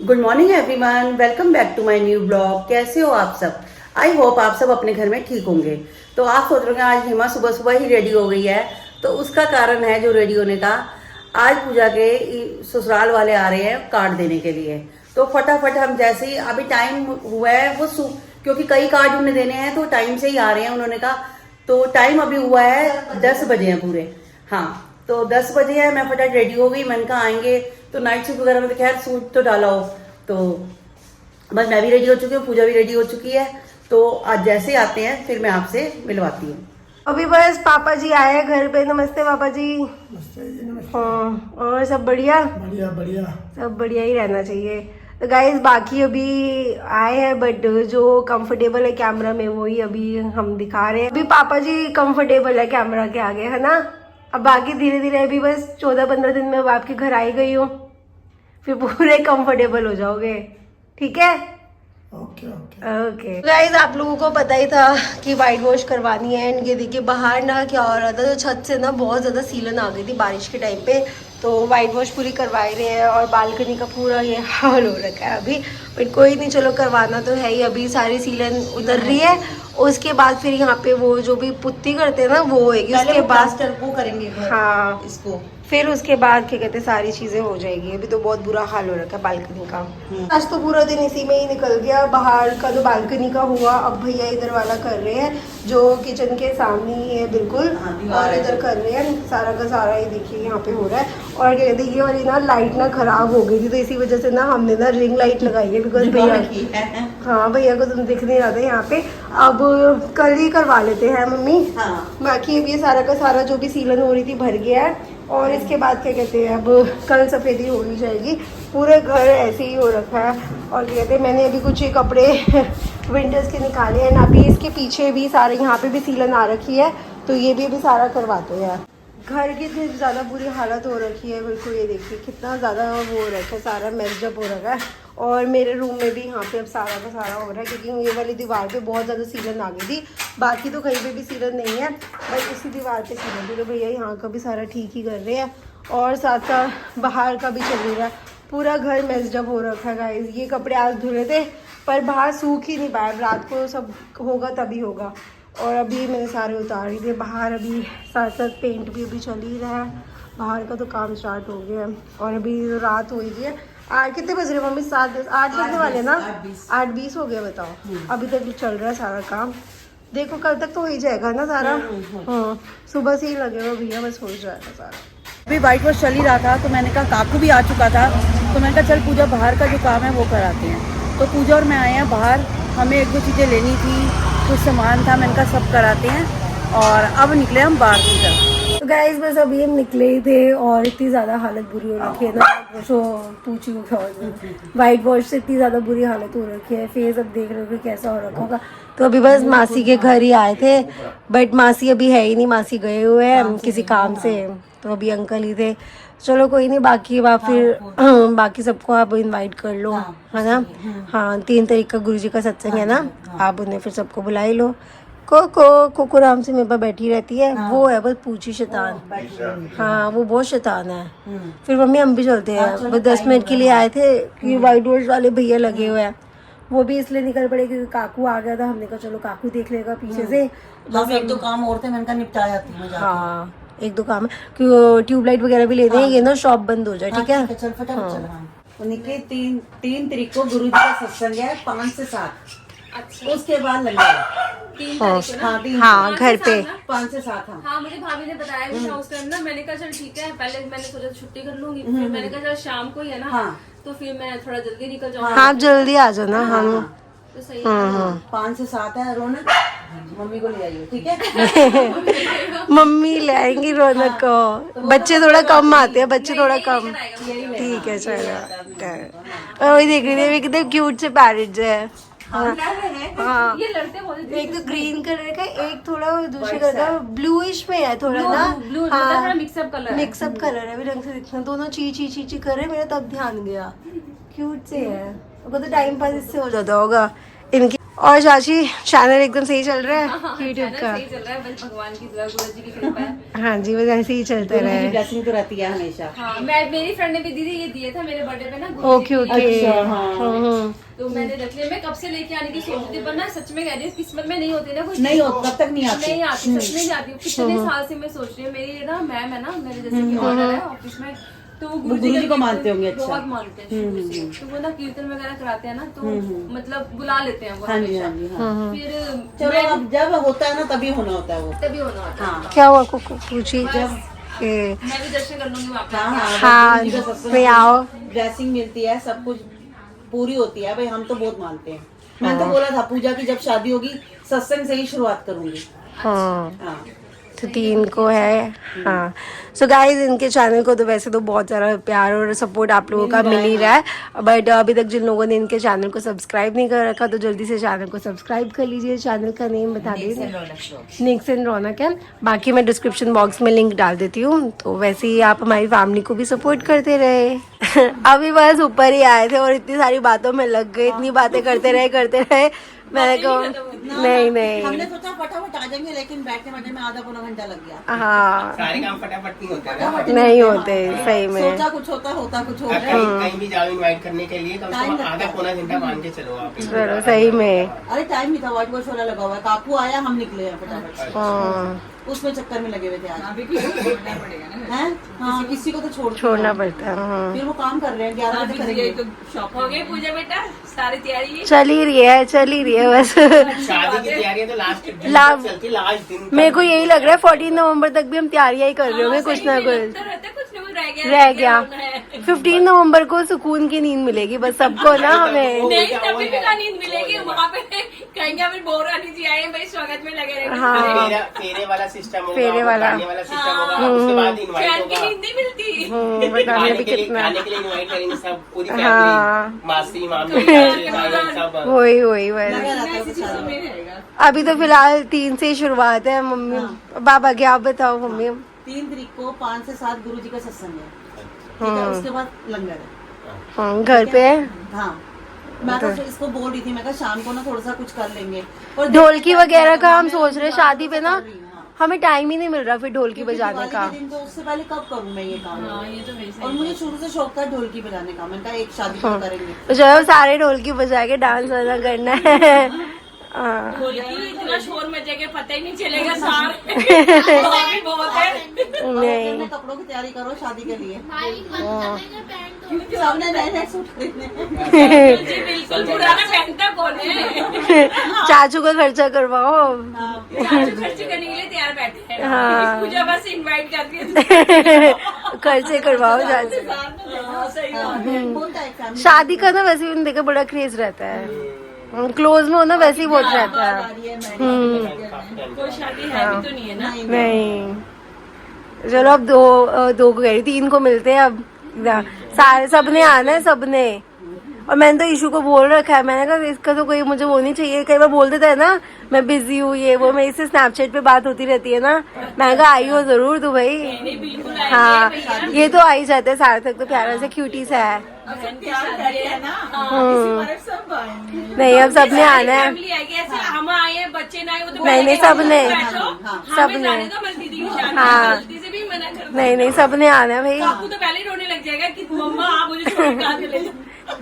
Good morning everyone, welcome back to my new blog. कैसे हो आप सब? आई होप आप सब अपने घर में ठीक होंगे। तो आप सोच रहे होंगे आज हिमा सुबह सुबह ही रेडी हो गई है, तो उसका कारण है जो रेडी होने का, आज पूजा के ससुराल वाले आ रहे हैं कार्ड देने के लिए। तो फटाफट हम जैसे ही अभी टाइम हुआ है वो क्योंकि कई कार्ड उन्हें देने हैं तो टाइम से ही आ रहे हैं उन्होंने कहा। तो टाइम अभी हुआ है 10 बजे हैं पूरे। हाँ, तो 10 बजे है, मैं फटाफट रेडी हो गई। मैंने कहा आएंगे तो नाइट सूट वगैरह में तो खैर सूट तो डाला हो, तो बस मैं भी रेडी हो चुकी हूँ, पूजा भी रेडी हो चुकी है। तो आज जैसे आते हैं फिर मैं आपसे मिलवाती हूँ। अभी बस पापा जी आए हैं घर पे। नमस्ते पापा जी। नमस्ते। हाँ, और सब बढ़िया? बढ़िया बढ़िया। सब बढ़िया ही रहना चाहिए। तो गाइस बाकी अभी आए हैं, बट जो कंफर्टेबल है कैमरा में वही अभी हम दिखा रहे हैं। अभी पापा जी कंफर्टेबल है कैमरा के आगे, है ना? अब बाकी धीरे धीरे अभी बस 14-15 दिन में अब आपके घर आई गई हूँ, फिर पूरे कंफर्टेबल हो जाओगे। ठीक है? ओके ओके ओके गाइस, आप लोगों को पता ही था कि वाइट वॉश करवानी है। एंड ये देखिए बाहर ना क्या हो रहा था, तो छत से ना बहुत ज़्यादा सीलन आ गई थी बारिश के टाइम पे, तो वाइट वॉश पूरी करवाई रहे हैं। और बालकनी का पूरा ये हाल हो रखा है अभी, बट कोई नहीं, चलो करवाना तो है ही। अभी सारी सीलन उतर रही है, उसके बाद फिर यहाँ पे वो जो भी पुट्टी करते हैं ना वो होगी, उसके बाद वो करेंगे हाँ इसको, फिर उसके बाद क्या कहते हैं सारी चीजें हो जाएगी। अभी तो बहुत बुरा हाल हो रखा है बालकनी का। आज तो पूरा दिन इसी में ही निकल गया। बाहर का तो बालकनी का हुआ, अब भैया इधर वाला कर रहे हैं जो किचन के सामने ही है बिल्कुल, और इधर कर रहे हैं सारा का सारा। ये देखिए यहाँ पे हो रहा है। और क्या कहते हैं ये वाली ना लाइट ना खराब हो गई थी, तो इसी वजह से ना हमने ना रिंग लाइट लगाई है, बिकॉज भैया हाँ भैया को तुम दिख नहीं रहा था यहाँ पे। अब कल ही करवा लेते हैं मम्मी। बाकी अब ये सारा का सारा जो भी सीलन हो रही थी भर गया है, और इसके बाद क्या कहते हैं अब कल सफेदी हो ही जाएगी। पूरे घर ऐसे ही हो रखा है। और क्या कहते हैं मैंने अभी कुछ कपड़े विंटर्स के निकाले हैं, अभी इसके पीछे भी सारे यहाँ पे भी सीलन आ रखी है, तो ये भी अभी सारा करवाते हैं। घर की इतनी ज़्यादा बुरी हालत हो रखी है बिल्कुल, ये देखिए कितना ज़्यादा वो हो रखा है, सारा मेजअप हो रखा है। और मेरे रूम में भी यहाँ पे अब सारा का सारा हो रहा है, क्योंकि ये वाली दीवार पे बहुत ज़्यादा सीलन आ गई थी। बाकी तो कहीं पे भी सीलन नहीं है, बस इसी दीवार पे सीलन थी, तो भैया यहाँ का भी सारा ठीक ही कर रहे हैं। और साथ साथ बाहर का भी चल रहा है, पूरा घर मेजअप हो रखा है गाइस। ये कपड़े आज धुले थे पर बाहर सूख ही नहीं पाया, रात को सब होगा तभी होगा। और अभी मैंने सारे उतार ही दिए बाहर। अभी साथ साथ पेंट भी अभी चल ही रहा है, बाहर का तो काम स्टार्ट हो गया है। और अभी रात हो गई है। आज कितने बज रहे मम्मी? 7-8 बजने वाले ना, 8:20 हो गया। बताओ, अभी तक चल रहा है सारा काम। देखो कल तक तो हो ही जाएगा ना सारा। हाँ, सुबह से ही लगेगा भैया, बस हो जाएगा सारा। अभी वाइट वॉश चल ही रहा था, तो मैंने कहा काकू भी आ चुका था, तो मैंने कहा चल पूजा बाहर का जो काम है वो कराते हैं। तो पूजा और मैं आए हैं बाहर, हमें 1-2 चीज़ें लेनी थी, कुछ सामान था, मैंने कहा सब कराते हैं। और अब निकले हम बाहर की तरफ। तो गाइस बस अभी हम निकले ही थे, और इतनी ज़्यादा हालत बुरी हो रखी है ना, तो पूछी वाइट वॉश से इतनी ज़्यादा बुरी हालत हो रखी है। फेस अब देख रहे हो कैसा हो रखा होगा। तो अभी बस मासी के घर ही आए थे, बट मासी अभी है ही नहीं, मासी गए हुए हैं किसी काम से, तो अभी अंकल ही थे। चलो कोई नहीं, बाकी आप फिर बाकी सबको आप इनवाइट कर लो, है ना? हाँ, 3 तारीख का गुरुजी का सत्संग है ना, आप उन्हें फिर सबको बुला ही लो। कोको आराम से मेरे पास बैठी रहती है। वो है बस पूछी शैतान। हाँ, वो बहुत शैतान है। फिर मम्मी हम भी चलते हैं, बस 10 मिनट के लिए आए थे कि वाइट वॉश वाले भैया लगे हुए हैं, वो भी इसलिए निकल पड़े क्योंकि काकू आ गया था। हमने कहा चलो काकू देख लेगा पीछे से। बस 1-2 काम और थे, मैंने कहा निपटा जाती हूँ। हाँ, 1-2 काम है, क्योंकि ट्यूबलाइट वगैरह भी लेने हैं, ये ना शॉप बंद हो जाए। ठीक है, चल फटाफट चल। तो निकले 3 तारीख को गुरु जी का सत्संग है 5 से 7। अच्छा, उसके बाद लगेगा 3 तारीख को ना? हाँ घर पे 5 से 7। हाँ, मुझे भाभी ने बताया भी था उस टाइम ना। मैंने कहा चल ठीक है, पहले मैंने सोचा छुट्टी कर लूंगी, फिर मैंने कहा चल शाम को ही है ना, तो फिर मैं थोड़ा जल्दी निकल जाऊंगी। हाँ, जल्दी आ जाना। हम तो सही है। 5 से 7 है। रौनक मम्मी को ले आइए, ठीक है? मम्मी ले आएंगी रौनक को। बच्चे थोड़ा कम आते हैं, बच्चे थोड़ा कम। ठीक है चलो। वही देख रही थी कितने क्यूट से पैरेट्स है। हाँ, ये लड़ते बहुत एक तो ग्रीन कलर का, एक थोड़ा दूसरे कलर का ब्लूइश में है थोड़ा ना। ब्लू हाँ, थोड़ा मिक्सअप कलर मिक्सअप कलर है, अभी ढंग से दिखना। दोनों ची ची ची ची कर रहे, मेरा तब ध्यान गया। क्यूट से है, वो तो टाइम पास इससे हो जाता होगा इनकी। और चाची चैनल एकदम सही चल रहा है यूट्यूब का? सही चल रहा है, बस भगवान की दुआ, गुरु जी की कृपा है। हाँ जी, बस ऐसे ही चलते रहे। ब्लेसिंग तो रहती है हमेशा। हाँ, मेरी फ्रेंड ने भी दीदी ये दिए था मेरे बर्थडे पे ना। Okay okay. अच्छा, हाँ। तो मैंने रख लिया। मैं कब से लेके आने की सोच रही थी, पर ना सच में कह रही हूँ किस्मत में नहीं होती ना कुछ। नहीं होता, तब तक नहीं आती। नहीं आती, सच में नहीं आती। कितने साल से मैं सोच रही हूँ। मेरी ना मैम है ना, मेरे जैसे कि ऑनर है ऑफिस में, तो वो गुरुजी को मानते होंगे। अच्छा, बहुत मानते हैं शुरू से। तो वो ना कीर्तन वगैरह कराते हैं ना, तो मतलब बुला लेते हैं वो हमेशा। फिर चलो अब जब होता है ना तभी होना होता है वो। तभी होना होता है। क्या हुआ पूछी जब मैं भी दर्शन कर लूंगी वहाँ पे। हाँ पे आओ। ब्लेसिंग मिलती है, सब कुछ पूरी होती है भाई। हम तो बहुत मानते हैं। मैंने तो बोला था पूजा की जब शादी होगी सत्संग से ही शुरुआत करूंगी। हाँ तो 3 को है। हाँ सो गाइज, इनके चैनल को तो वैसे तो बहुत सारा प्यार और सपोर्ट आप लोगों का मिल ही रहा है, बट अभी तक जिन लोगों ने इनके चैनल को सब्सक्राइब नहीं कर रखा तो जल्दी से चैनल को सब्सक्राइब कर लीजिए। चैनल का नेम बता दीजिए, निक्स एंड रौनक है। बाकी मैं डिस्क्रिप्शन बॉक्स में लिंक डाल देती हूँ, तो वैसे ही आप हमारी फैमिली को भी सपोर्ट करते रहे। अभी बस ऊपर ही आए थे और इतनी सारी बातों में लग गए, इतनी बातें करते रहे। मैंने कहा नहीं हमने सोचा फटाफट आ जाएंगे, लेकिन बैठने बैठने में आधा पौना घंटा लग गया। हाँ सारे काम फटाफट नहीं होते ना। नहीं होते सही में। सोचा कुछ होता कुछ आप होता। कहीं भी जाओ इनवाइट करने के लिए कम से कम आधा पौना घंटा मान के चलो आप। चलो सही में। अरे टाइम नहीं था, व्हाइट वॉश वाला लगा हुआ है। काकू आया, हम निकले हैं फटाफट से। हाँ उसमें चक्कर में लगे हुए थे आज। हैं? हाँ, किसी को तो छोड़ना पड़ता है। हाँ फिर वो काम कर रहे हैं, 11 बजे करेंगे। हो गई पूजा बेटा, सारी तैयारी। चल ही रही है बस। शादी की तैयारी है तो लास्ट दिन मेरे को यही लग रहा है 14 नवंबर तक भी हम तैयारियां ही कर रहे होंगे कुछ ना कुछ रह गया। 15 नवंबर को सुकून की नींद मिलेगी बस सबको ना हमें। नहीं, तभी भी नींद मिलेगी वहाँ पे। कहेंगे अभी बोर रानी जी आए हैं भाई, स्वागत में लगे रहेंगे। हाँ फेरे वाला सिस्टम होगा, फेरे वाला सिस्टम होगा, उसके बाद इनवाइट फैन की होगा। नींद नहीं मिलती। बताने भी कितना। खाने के लिए इनवाइट करेंगे सब, पूरी हाँ। फैमिली, मासी मामी सब। वही बस। लगा रहता है कुछ सारा। अभी तो फिलहाल 3 से ही शुरुआत है। मम्मी बाबा क्या आप बताओ मम्मी। 3 तारीख को 5 से 7 गुरु जी का सत्संग है, ठीक है। उसके बाद लंगर है। घर पे है। हाँ, मैं तो इसको बोल रही थी, मैं कहा शाम को ना थोड़ा सा कुछ कर लेंगे। और ढोलकी वगैरह का हम सोच रहे शादी पे ना, हमें टाइम ही नहीं मिल रहा फिर ढोलकी बजाने दिवाली का। के दिन तो उससे पहले कब करूँ मैं ये काम। ये तो वैसे और मुझे शुरू से शौक था ढोलकी बजाने का। मैंने कहा एक शादी को करेंगे। तो चलो सारे ढोलकी बजा के डांस वाना करना है। हाँ। इतना शोर मचेगा पता ही नहीं चलेगा। सारे बहुत है। नहीं अपने कपड़ों की तैयारी करो शादी के लिए। सबने नए सूट खरीदने। जी बिल्कुल, पुराना पहनता कौन है। चाचू का खर्चा करवाओ। चाचू खर्चे करने के लिए तैयार बैठे हैं। हाँ। पूजा बस इनवाइट करती है। खर्चे करवाओ चाचू। सही बात है। बोलता है फैमिली। शादी का ना वैसे भी देखा बड़ा क्रेज रहता है। क्लोज में होना वैसे ही बहुत रहता है। कोई शादी है भी तो नहीं है ना। नहीं चलो अब दो को कह रही 3 को मिलते हैं अब। सारे सबने आना है सबने। और मैंने तो ईशू को बोल रखा है, मैंने कहा इसका तो कोई मुझे वो नहीं चाहिए। कई बार बोल देता है ना मैं बिजी हूँ ये वो, मेरी से स्नैपचैट पे बात होती रहती है ना। मैंने कहा आई हो जरूर तू भाई। बिल्कुल हाँ ये तो आ ही जाते हैं। सार्थक तो प्यारा से क्यूटी सा है। नहीं अब सबने आना है। फैमिली आएगी ऐसे, हम आए हैं बच्चे ना आए वो तो नहीं सबने सबने हाँ नहीं सबने आना है भाई। आपको तो पहले ही रोने लग जाएगा कि मम्मा आप मुझे छोड़ के आके ले जाओ।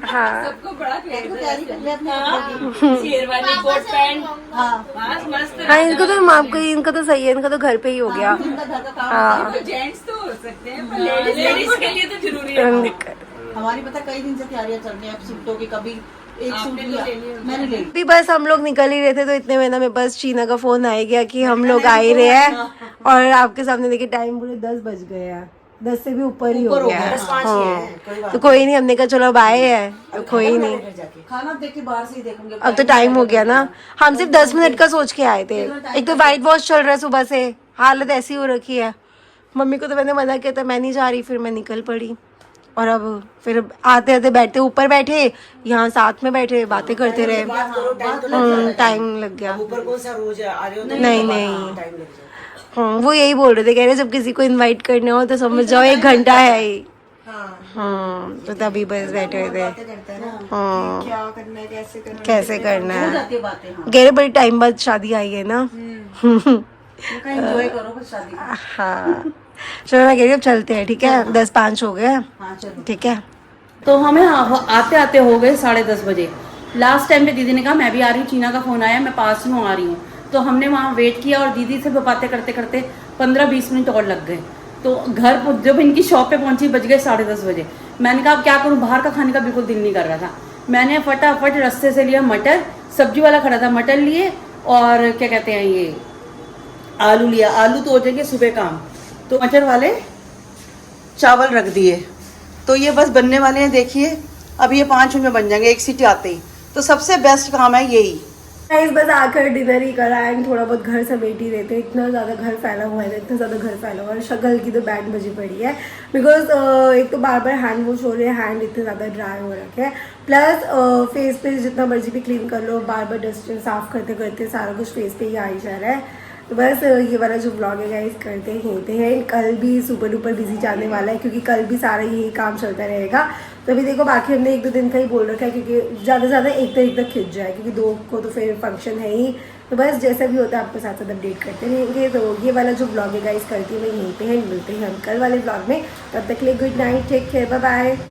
हाँ सबको बड़ा तैयारी कर ले अपने कपड़ों की। शेरवानी कोट पैंट हाँ, बस मस्त। हाँ इनको तो आपको इनका तो सही है, इनका तो घर पे ही हो गया। इनका घर का काम हाँ जेंट्स तो हो सकते हैं, लेडीज के लिए तो जरूरी है। हमारी पता कई दिन से तैयारियां चल रही हैं। अब सूटों की कभी एक सूट लिया मैंने ले लिया। अभी बस हम लोग निकल ही रहे थे तो इतने में ना मेरे पास शीना का फोन आ गया कि हम लोग आ ही रहे हैं। और आपके सामने देखिए टाइम पूरे 10 बज गए हैं। 10 से भी ऊपर ही हो गया है। हाँ तो कोई नहीं, हमने कहा चलो अब आए हैं कोई नहीं। खाना देख के बाहर से ही देखूंगे। अब तो टाइम हो गया ना। हम सिर्फ 10 मिनट का सोच के आए थे। एक तो व्हाइट वॉश चल रहा है सुबह से, हालत ऐसी हो रखी है। मम्मी को तो मैंने मना किया था मैं नहीं जा रही, फिर मैं निकल पड़ी। और अब फिर आते आते बैठते ऊपर बैठे, यहाँ साथ में बैठे बातें करते रहे। टाइम लग गया। ऊपर कौन सा रोज आ रहे हो? नहीं हाँ वो यही बोल रहे थे, कह रहे जब किसी को इनवाइट करने हो तो समझ जाओ 1 घंटा है ही। हाँ तो तभी बस बैठे हुए थे। हाँ क्या करना है कैसे करना है। बातें। कह रहे बड़ी टाइम बाद शादी आई है ना। एंजॉय करो बस शादी का। हाँ चलो मैं कह रही हूँ अब चलते हैं, ठीक है, 10:05 हो गए। हाँ चलो। ठीक है। तो हमें आते आते हो गए 10:30 बजे। लास्ट टाइम पे दीदी ने कहा मैं भी आ रही हूँ, चीना का फोन आया, मैं पास में आ रही हूँ। तो हमने वहाँ वेट किया और दीदी से बातें करते करते 15-20 मिनट और लग गए। तो घर जब इनकी शॉप पे पहुंची बज गए 10:30 बजे। मैंने कहा अब क्या करूँ, बाहर का खाने का बिल्कुल दिल नहीं कर रहा था। मैंने फटाफट रास्ते से लिया मटर, सब्जी वाला खड़ा था, मटर लिए और क्या कहते हैं ये आलू लिया। आलू तो हो जाएंगे सुबह काम, तो मटर वाले चावल रख दिए। तो ये बस बनने वाले हैं, देखिए अब ये 5 मिनट में बन जाएंगे, 1 सीटी आते ही। तो सबसे बेस्ट काम है यही। गाइस बस आकर डिनर ही करा एंड थोड़ा बहुत घर समेट ही देते। इतना ज़्यादा घर फैला हुआ है, इतना ज़्यादा घर फैला हुआ है, शक्ल की तो बैंड बजी पड़ी है। बिकॉज एक तो बार बार हैंड वॉश हो रहे हैं, हैंड इतने ज़्यादा ड्राई हो रखे हैं, प्लस फेस पे जितना मर्जी भी क्लीन कर लो, बार बार डस्टिंग साफ करते करते सारा कुछ फेस पे ही आ ही जा रहा है। तो बस ये वाला जो ब्लॉग है गाइस करते हैं। कल भी सुपर डुपर बिजी जाने वाला है, क्योंकि कल भी सारा यही काम चलता रहेगा। तो अभी देखो बाकी हमने 1-2 दिन का ही बोल रखा है, क्योंकि ज़्यादा से ज़्यादा 1 तारीख तक खिंच जाए, क्योंकि 2 को तो फिर फंक्शन है ही। तो बस जैसा भी होता है आपके साथ साथ अपडेट करते रहेंगे। तो ये वाला जो ब्लॉग है गाइस करती है मैं यहीं पे है, मिलते हैं हम कल वाले ब्लॉग में। तब तक के लिए good night, take care, bye bye.